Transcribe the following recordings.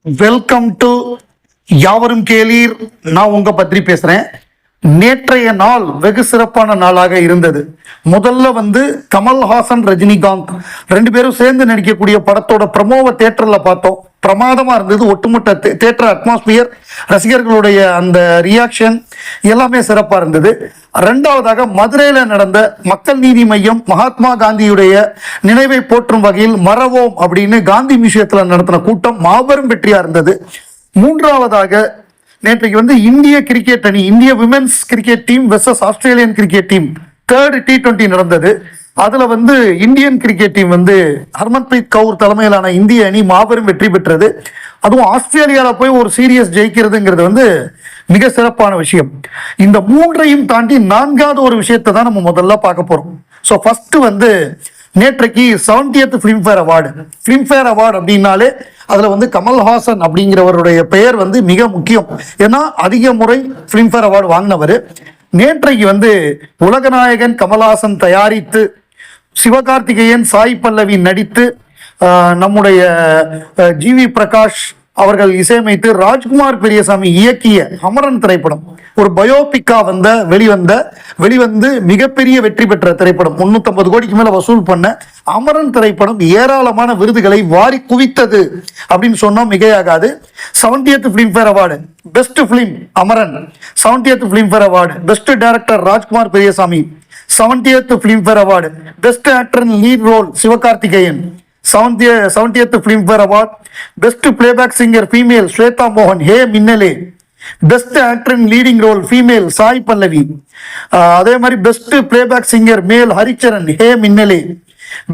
Welcome to யாவரும் கேளீர். நான் உங்க பத்ரி பேசுறேன். நேற்றைய நாள் வெகு சிறப்பான நாளாக இருந்தது. முதல்ல கமல்ஹாசன் ரஜினிகாந்த் ரெண்டு பேரும் சேர்ந்து நடிக்கக்கூடிய படத்தோட ப்ரமோவை தியேட்டர்ல பார்த்தோம். பிரமாதமா இருந்தது. ஒட்டுமொத்த தியேட்டர் அட்மாஸ்பியர், ரசிகர்களுடைய அந்த ரியாக்ஷன் எல்லாமே சிறப்பா இருந்தது. ரெண்டாவதாக மதுரையில நடந்த மக்கள் நீதி மையம் மகாத்மா காந்தியுடைய நினைவை போற்றும் வகையில் மறவோம் அப்படின்னு காந்தி மியூசியத்தில் நடத்தின கூட்டம் மாபெரும் வெற்றியா இருந்தது. மூன்றாவதாக நேற்றைக்கு இந்திய கிரிக்கெட் அணி, இந்திய women's cricket team versus Australian cricket team third T20 நடந்தது. அதுல Indian cricket team Harmanpreet Kaur தலைமையிலான இந்திய அணி மாபெரும் வெற்றி பெற்றது. அதுவும் ஆஸ்திரேலியால போய் ஒரு சீரியஸ் ஜெயிக்கிறதுங்கிறது மிக சிறப்பான விஷயம். இந்த மூன்றையும் தாண்டி நான்காவது ஒரு விஷயத்தை தான் நம்ம முதல்ல பார்க்க போறோம். ஸோ ஃபர்ஸ்ட் நேற்றைக்கு 70th Filmfare award. Filmfare award அப்படின்னாலே அதுல கமல்ஹாசன் அப்படிங்கிறவருடைய பெயர் மிக முக்கியம். ஏன்னா அதிக முறை ஃபிலிம்ஃபேர் அவார்டு வாங்கினவர். நேற்றைக்கு உலகநாயகன் கமல்ஹாசன் தயாரித்து, சிவகார்த்திகேயன் சாய் பல்லவி நடித்து, நம்முடைய ஜிவி பிரகாஷ் அவர்கள் இசையமைத்து, ராஜ்குமார் பெரியசாமி இயக்கிய அமரன் திரைப்படம் ஒரு பயோபிக்கா வெளிவந்து மிகப்பெரிய வெற்றி பெற்ற திரைப்படம். 350 கோடிக்கு மேல வசூல் பண்ண அமரன் திரைப்படம் ஏராளமான விருதுகளை வாரி குவித்தது அப்படின்னு சொன்னா மிகையாகாது. 70th Filmfare award best film Amaran, 70th Filmfare award best director Rajkumar Periyasamy, 70th Filmfare award best actor in lead role Sivakarthikeyan, 70th Filmfare award best playback singer female Shweta மோகன் hey Minnale, best actor in leading role female Sai Pallavi, அதே மாதிரி best playback singer male Haricharan hey Minnale,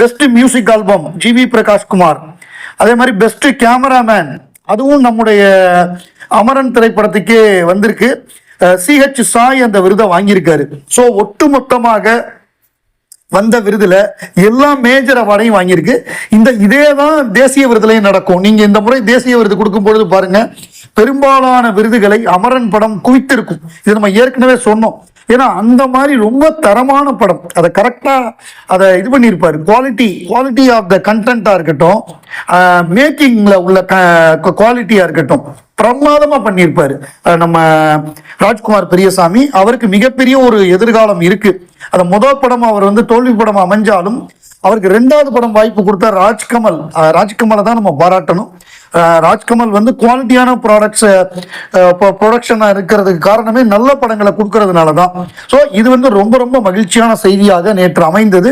best music album GV Prakash Kumar, அதே மாதிரி best cameraman அதுவும் நம்முடைய அமரன் திரைப்படத்துக்கு வந்திருக்கு. CH Sai அந்த விருதை வாங்கியிருக்காரு. ஸோ ஒட்டுமொத்தமாக வந்த விருதுல எல்லா மேஜர் அவார்டையும் வாங்கியிருக்கு. இதே தான் தேசிய விருதுலையும் நடக்கும். நீங்க இந்த முறை தேசிய விருது கொடுக்கும் பொழுது பாருங்க, பெரும்பாலான விருதுகளை அமரன் படம் குவித்திருக்கும். இது நம்ம ஏற்கனவே சொன்னோம். ஏன்னா அந்த மாதிரி ரொம்ப தரமான படம், அதை கரெக்டா அதை இது பண்ணியிருப்பாரு. குவாலிட்டி ஆஃப் த கண்டென்ட்டா இருக்கட்டும், மேக்கிங்ல உள்ள குவாலிட்டியா இருக்கட்டும், பிரமாதமா பண்ணியிருப்பாரு நம்ம ராஜ்குமார் பெரியசாமி. அவருக்கு மிகப்பெரிய ஒரு எதிர்காலம் இருக்கு. அந்த முதல் படம் அவர் தோல்வி படம் அமைஞ்சாலும் அவருக்கு ரெண்டாவது படம் வாய்ப்பு கொடுத்த ராஜ்கமலை தான் நம்ம பாராட்டணும். ராஜ்கமல் குவாலிட்டியான ப்ரொடக்ஷனா இருக்கிறதுக்கு காரணமே நல்ல படங்களை கொடுக்கறதுனால தான். ஸோ இது ரொம்ப ரொம்ப மகிழ்ச்சியான செய்தியாக நேற்று அமைந்தது.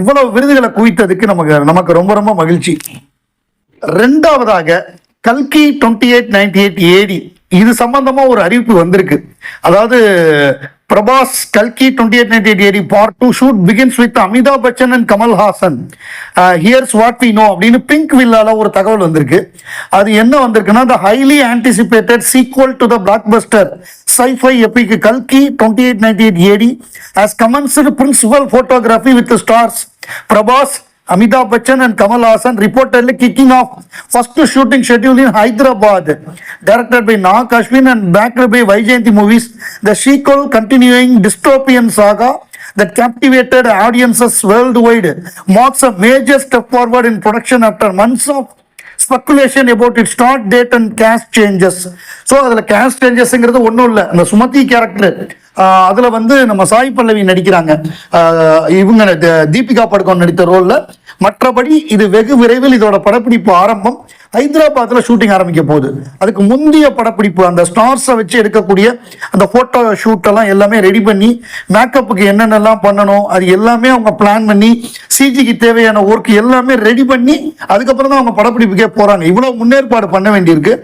இவ்வளவு விருதுகளை குவித்ததுக்கு நமக்கு ரொம்ப ரொம்ப மகிழ்ச்சி. ரெண்டாவதாக கல்கி 2898 AD இது சம்பந்தமா ஒரு அறிவிப்பு வந்திருக்கு. அதாவது பிரபாஸ் கல்கி 2898 AD Part 2 shoot begins with Amitabh Bachchan and Kamal Haasan. Hears what we know அப்படின்னு பிங்க் வில்லால ஒரு தகவல் வந்திருக்கு. அது என்ன வந்திருக்குன்னா, த highly anticipated sequel to the black Bastar sci-fi epic கல்கி 2898 AD has commenced principal photography with the stars Prabhas, Amitabh Bachchan and Kamal Hassan reportedly kicking off first shooting schedule in Hyderabad. Directed by Nag Ashwin and backed by Vaijayanti Movies, the sequel continuing dystopian saga that captivated audiences worldwide marks a major step forward in production after months of speculation about its start date and cast changes. So அதில் caste சேஞ்சஸ்ங்கிறது ஒன்றும் இல்லை. அந்த Sumathi character அதில் நம்ம சாய் பல்லவி நடிக்கிறாங்க. இவங்க தீபிகா படுகோன் நடித்த ரோல்ல. மற்றபடி இது வெகு விரைவில் இதோட படப்பிடிப்பு ஆரம்பம். ஹைதராபாத்ல ஷூட்டிங் ஆரம்பிக்க போகுது. அதுக்கு முந்தைய படப்பிடிப்பு அந்த ஸ்டார்ஸை வச்சு எடுக்கக்கூடிய அந்த போட்டோ ஷூட் எல்லாம் எல்லாமே ரெடி பண்ணி, மேக்கப்புக்கு என்னென்னலாம் பண்ணணும் அது எல்லாமே அவங்க பிளான் பண்ணி, சிஜிக்கு தேவையான ஒர்க் எல்லாமே ரெடி பண்ணி அதுக்கப்புறம் தான் அவங்க படப்பிடிப்புக்கே போறாங்க. இவ்வளவு முன்னேற்பாடு பண்ண வேண்டியிருக்கு.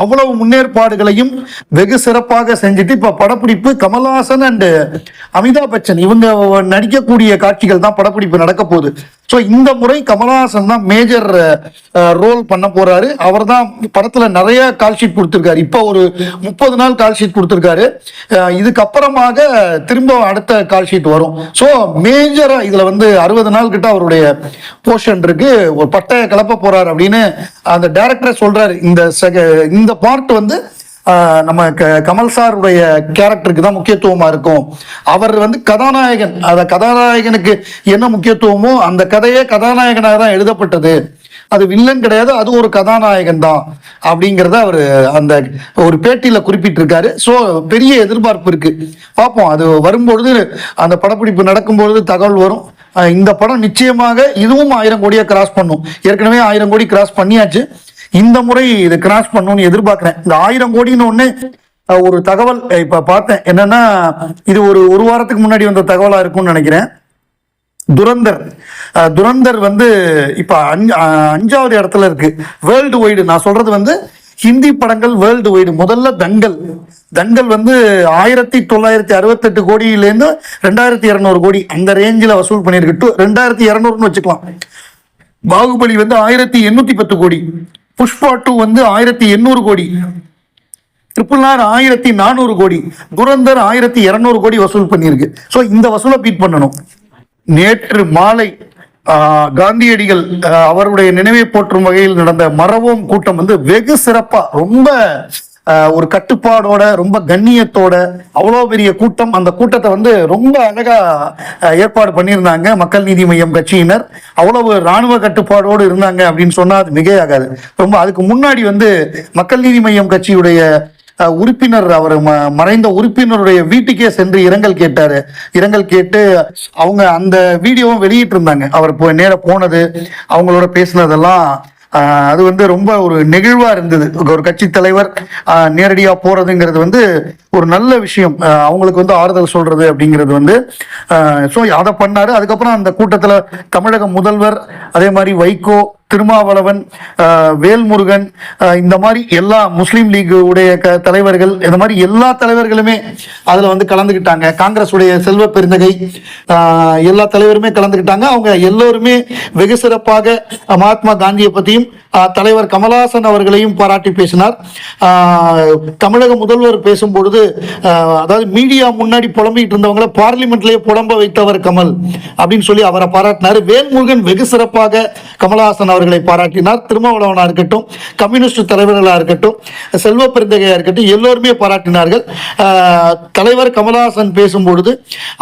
அவ்வளவு முன்னேற்பாடுகளையும் வெகு சிறப்பாக செஞ்சுட்டு இப்ப படப்பிடிப்பு கமல்ஹாசன் அண்ட் அமிதாப் பச்சன் இவங்க நடிக்கக்கூடிய காட்சிகள் தான் படப்பிடிப்பு நடக்க போகுது. ஸோ இந்த முறை கமல்ஹாசன் தான் மேஜர் ரோல் பண்ண போறாரு. அவர் தான் படத்துல நிறைய கால் ஷீட் கொடுத்திருக்காரு. இப்போ ஒரு 30 நாள் கால் ஷீட் கொடுத்திருக்காரு. இதுக்கப்புறமாக திரும்ப அடுத்த கால் ஷீட் வரும். ஸோ மேஜரா இதுல 60 நாள் கிட்ட அவருடைய போர்ஷன் இருக்கு. ஒரு பட்டைய கிளப்ப போறாரு அப்படின்னு அந்த டைரக்டர் சொல்றாரு. இந்த பார்ட் நம்ம கமல் சாருடைய கேரக்டருக்கு தான் முக்கியத்துவமா இருக்கும். அவர் கதாநாயகன், கதாநாயகனுக்கு என்ன முக்கியத்துவமோ அந்த கதையே கதாநாயகனாக தான் எழுதப்பட்டது. அது வில்லன் கிடையாது, அது ஒரு கதாநாயகன் தான் அப்படிங்கிறத அவர் அந்த ஒரு பேட்டியில் குறிப்பிட்டிருக்காரு. ஸோ பெரிய எதிர்பார்ப்பு இருக்கு, பார்ப்போம். அது வரும்பொழுது, அந்த படப்பிடிப்பு நடக்கும்பொழுது தகவல் வரும். இந்த படம் நிச்சயமாக இதுவும் 1000 கோடியை கிராஸ் பண்ணும். ஏற்கனவே 1000 கோடி கிராஸ் பண்ணியாச்சு, இந்த முறை இது கிராஸ் பண்ணணும்னு எதிர்பார்க்கிறேன். இந்த 1000 கோடின்னு ஒன்று ஒரு தகவல் இப்ப பார்த்தேன். என்னன்னா, இது ஒரு வாரத்துக்கு முன்னாடி வந்த தகவலா இருக்கும்னு நினைக்கிறேன். துரந்தர் வந்து இப்ப 5வது இடத்துல இருக்கு வேர்ல்டு வைடு. நான் சொல்றது வந்து ஹிந்தி படங்கள் வேர்ல்டு வைடு. முதல்ல தங்கல் வந்து 1968 கோடியிலேருந்து 2200 கோடி அந்த ரேஞ்சில் வசூல் பண்ணியிருக்கு. 2200ன்னு வச்சுக்கலாம். பாகுபலி வந்து 1810 கோடி, புஷ்பா 2 வந்து 1800 கோடி, RRR 1400 கோடி, துரந்தர் 1200 கோடி வசூல் பண்ணியிருக்கு. ஸோ இந்த வசூலை பீட் பண்ணணும். நேற்று மாலை காந்தியடிகள் அவருடைய நினைவை போற்றும் வகையில் நடந்த மறவோம் கூட்டம் வந்து வெகு சிறப்பா, ரொம்ப ஒரு கட்டுப்பாடோட, ரொம்ப கண்ணியத்தோட, அவ்வளோ பெரிய கூட்டம். அந்த கூட்டத்தை வந்து ரொம்ப அழகா ஏற்பாடு பண்ணியிருந்தாங்க மக்கள் நீதி மய்யம் கட்சியினர். அவ்வளவு இராணுவ கட்டுப்பாடோடு இருந்தாங்க அப்படின்னு சொன்னா அது மிகையாகாது. ரொம்ப அதுக்கு முன்னாடி வந்து மக்கள் நீதி மய்யம் கட்சியுடைய உறுப்பினர், அவர் மறைந்த உறுப்பினருடைய வீட்டுக்கே சென்று இரங்கல் கேட்டாரு. இரங்கல் கேட்டு அவங்க அந்த வீடியோவும் வெளியிட்டு இருந்தாங்க. அவர் நேர போனது, அவங்களோட பேசினதெல்லாம் அது வந்து ரொம்ப ஒரு நெகிழ்வா இருந்தது. ஒரு கட்சி தலைவர் நேரடியா போறதுங்கிறது வந்து ஒரு நல்ல விஷயம். அவங்களுக்கு வந்து ஆறுதல் சொல்றது அப்படிங்கிறது வந்து ஸோ அதை பண்ணாரு. அதுக்கப்புறம் அந்த கூட்டத்தில் தமிழக முதல்வர், அதே மாதிரி வைகோ, திருமாவளவன், வேல்முருகன், இந்த மாதிரி எல்லா முஸ்லீம் லீக் உடைய தலைவர்கள், இந்த மாதிரி எல்லா தலைவர்களுமே அதில் வந்து கலந்துக்கிட்டாங்க. காங்கிரஸ் உடைய செல்வ பெருந்தகை, எல்லா தலைவருமே கலந்துக்கிட்டாங்க. அவங்க எல்லோருமே வெகு சிறப்பாக மகாத்மா காந்தியை பற்றியும் தலைவர் கமலஹாசன் அவர்களையும் பாராட்டி பேசினார். தமிழக முதல்வர் பேசும்பொழுது, அதாவது மீடியா முன்னாடி புலம்பிட்டு இருந்தவங்களை பார்லிமெண்ட்லேயே புலம்ப வைத்தவர் கமல் அப்படின்னு சொல்லி அவரை பாராட்டினார். வேல்முருகன் வெகு சிறப்பாக கமலஹாசன் அவர்களை பாராட்டினார். திருமாவளவனா இருக்கட்டும், கம்யூனிஸ்ட் தலைவர்களாக இருக்கட்டும், செல்வ பெருந்தகையா இருக்கட்டும், எல்லோருமே பாராட்டினார்கள். தலைவர் கமலஹாசன் பேசும்பொழுது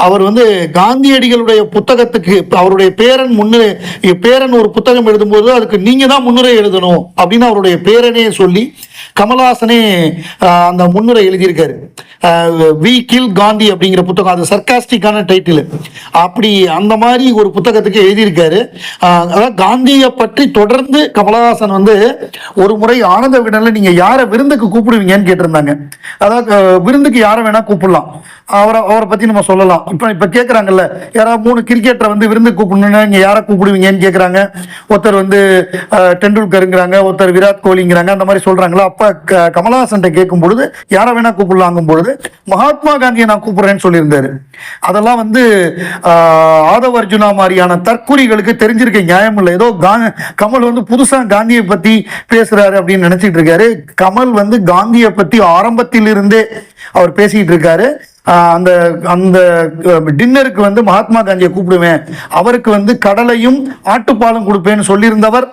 அவர் வந்து காந்தியடிகளுடைய புத்தகத்துக்கு அவருடைய பேரன் ஒரு புத்தகம் எழுதும்போது அதுக்கு நீங்க தான் முன்னுரை எழுதணும் அப்படின்னு அவருடைய பேரனே சொல்லி கமலஹாசனே அந்த முன்னுரை எழுதியிருக்காரு. வி கில் காந்தி அப்படிங்கிற புத்தகம், அது சர்காஸ்டிக்கான டைட்டில். அப்படி அந்த மாதிரி ஒரு புத்தகத்துக்கு எழுதியிருக்காரு. அதாவது காந்தியை பற்றி தொடர்ந்து கமலஹாசன் வந்து ஒரு முறை ஆனந்த விடனில் நீங்க யாரை விருந்துக்கு கூப்பிடுவீங்கன்னு கேட்டிருந்தாங்க. அதாவது விருந்துக்கு யாரை வேணா கூப்பிடலாம், அவரை பத்தி நம்ம சொல்லலாம். இப்ப கேட்கறாங்கல்ல, யாராவது 3 கிரிக்கெட்டரை வந்து விருந்துக்கு கூப்பிடணும்னா நீங்க யாரை கூப்பிடுவீங்கன்னு கேட்கறாங்க. ஒருத்தர் வந்து டெண்டுல்கருங்கிறாங்க, ஒருத்தர் விராட் கோலிங்கிறாங்க, அந்த மாதிரி சொல்றாங்களா. அப்ப கமலஹாசன் கேட்கும் பொழுது யாரை வேணா கூப்பிடலாங்கும் பொழுது மகாத்மா காந்தியை நான் கூப்பிடுறேன்னு சொல்லியிருந்தாரு. அதெல்லாம் வந்து ஆதவ அர்ஜுனா மாதிரியான தற்குறிகளுக்கு தெரிஞ்சிருக்க நியாயம் இல்லை. ஏதோ கமல் வந்து புதுசா காந்தியை பத்தி பேசுறாரு அப்படின்னு நினைச்சிட்டு இருக்காரு. கமல் வந்து காந்தியை பத்தி ஆரம்பத்தில் இருந்தே அவர் பேசிட்டு இருக்காரு. அந்த அந்த டின்னருக்கு வந்து மகாத்மா காந்தியை கூப்பிடுவேன், அவருக்கு வந்து கடலையும் ஆட்டுப்பாலும் கொடுப்பேன்னு சொல்லியிருந்தவர்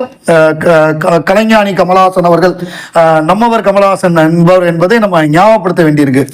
கலைஞானி கமலஹாசன் அவர்கள். நம்மவர் கமலஹாசன் என்பவர் என்பதை நம்ம ஞாபகப்படுத்த வேண்டியிருக்கு.